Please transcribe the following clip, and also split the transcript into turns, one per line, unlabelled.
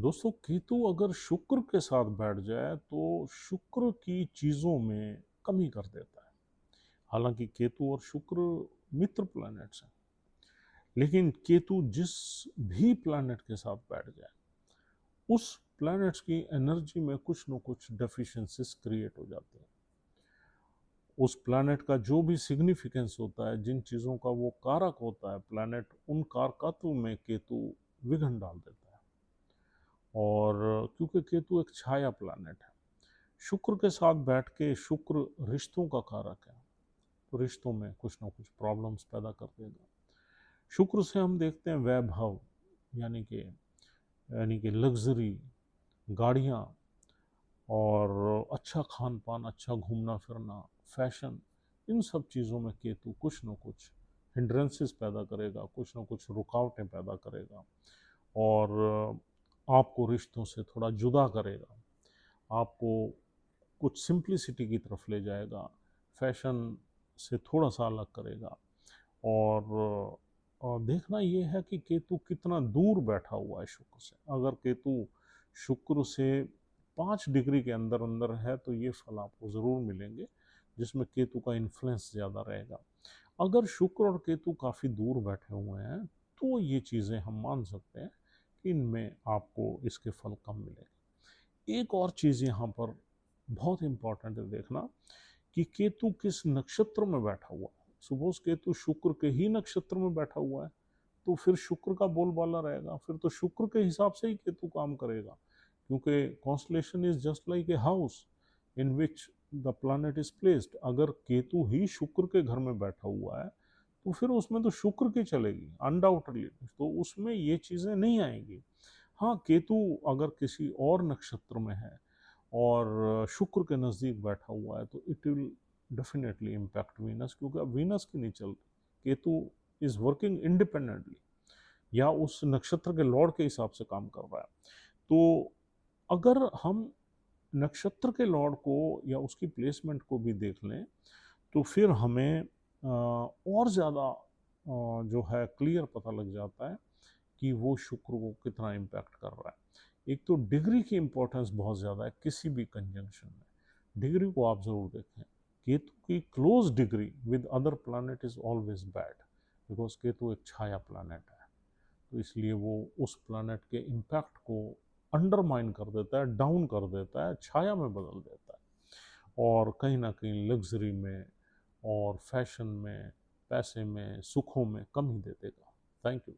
दोस्तों, केतु अगर शुक्र के साथ बैठ जाए तो शुक्र की चीज़ों में कमी कर देता है। हालांकि केतु और शुक्र मित्र प्लैनेट्स हैं, लेकिन केतु जिस भी प्लैनेट के साथ बैठ जाए उस प्लैनेट्स की एनर्जी में कुछ न कुछ डेफिशिएंसीज क्रिएट हो जाती हैं। उस प्लैनेट का जो भी सिग्निफिकेंस होता है, जिन चीज़ों का वो कारक होता है प्लैनेट, उन कारकत्व में केतु विघ्न डाल देता है। और क्योंकि केतु एक छाया प्लैनेट है, शुक्र के साथ बैठ के शुक्र रिश्तों का कारक है, तो रिश्तों में कुछ ना कुछ प्रॉब्लम्स पैदा कर देगा। शुक्र से हम देखते हैं वैभव, यानी कि लग्जरी, गाड़ियाँ और अच्छा खान पान, अच्छा घूमना फिरना, फैशन, इन सब चीज़ों में केतु कुछ न कुछ हिंड्रेंसेस पैदा करेगा, कुछ न कुछ रुकावटें पैदा करेगा और आपको रिश्तों से थोड़ा जुदा करेगा, आपको कुछ सिंप्लिसिटी की तरफ ले जाएगा, फैशन से थोड़ा सा अलग करेगा। और देखना ये है कि केतु कितना दूर बैठा हुआ है शुक्र से। अगर केतु शुक्र से 5 डिग्री के अंदर अंदर है तो ये फल आपको ज़रूर मिलेंगे, जिसमें केतु का इन्फ्लुएंस ज़्यादा रहेगा। अगर शुक्र और केतु काफ़ी दूर बैठे हुए हैं तो ये चीज़ें हम मान सकते हैं कि इनमें आपको इसके फल कम मिलेंगे। एक और चीज़ यहाँ पर बहुत इम्पॉर्टेंट है देखना कि केतु किस नक्षत्र में बैठा हुआ है। सपोज केतु शुक्र के ही नक्षत्र में बैठा हुआ है तो फिर शुक्र का बोलबाला रहेगा, फिर तो शुक्र के हिसाब से ही केतु काम करेगा, क्योंकि constellation is just like a house in which the planet is placed. अगर केतु ही शुक्र के घर में बैठा हुआ है तो फिर उसमें तो शुक्र की चलेगी अनडाउटेडली, तो उसमें ये चीज़ें नहीं आएंगी। हाँ, केतु अगर किसी और नक्षत्र में है और शुक्र के नज़दीक बैठा हुआ है तो it will definitely impact Venus, क्योंकि अब वीनस की नहीं चल रही, केतु इज वर्किंग इंडिपेंडेंटली या उस नक्षत्र के लॉर्ड के हिसाब से काम कर रहा है। तो अगर हम नक्षत्र के लॉर्ड को या उसकी प्लेसमेंट को भी देख लें तो फिर हमें और ज़्यादा जो है क्लियर पता लग जाता है कि वो शुक्र को कितना इम्पैक्ट कर रहा है। एक तो डिग्री की इम्पोर्टेंस बहुत ज़्यादा है किसी भी कंजंक्शन में, डिग्री को आप ज़रूर देखें। केतु की close degree with other planet is always bad, because Ketu एक छाया प्लैनेट है, तो इसलिए वो उस प्लैनेट के इम्पैक्ट को अंडरमाइन कर देता है, डाउन कर देता है, छाया में बदल देता है और कहीं ना कहीं लग्जरी में और फैशन में, पैसे में, सुखों में कमी दे देगा। Thank you.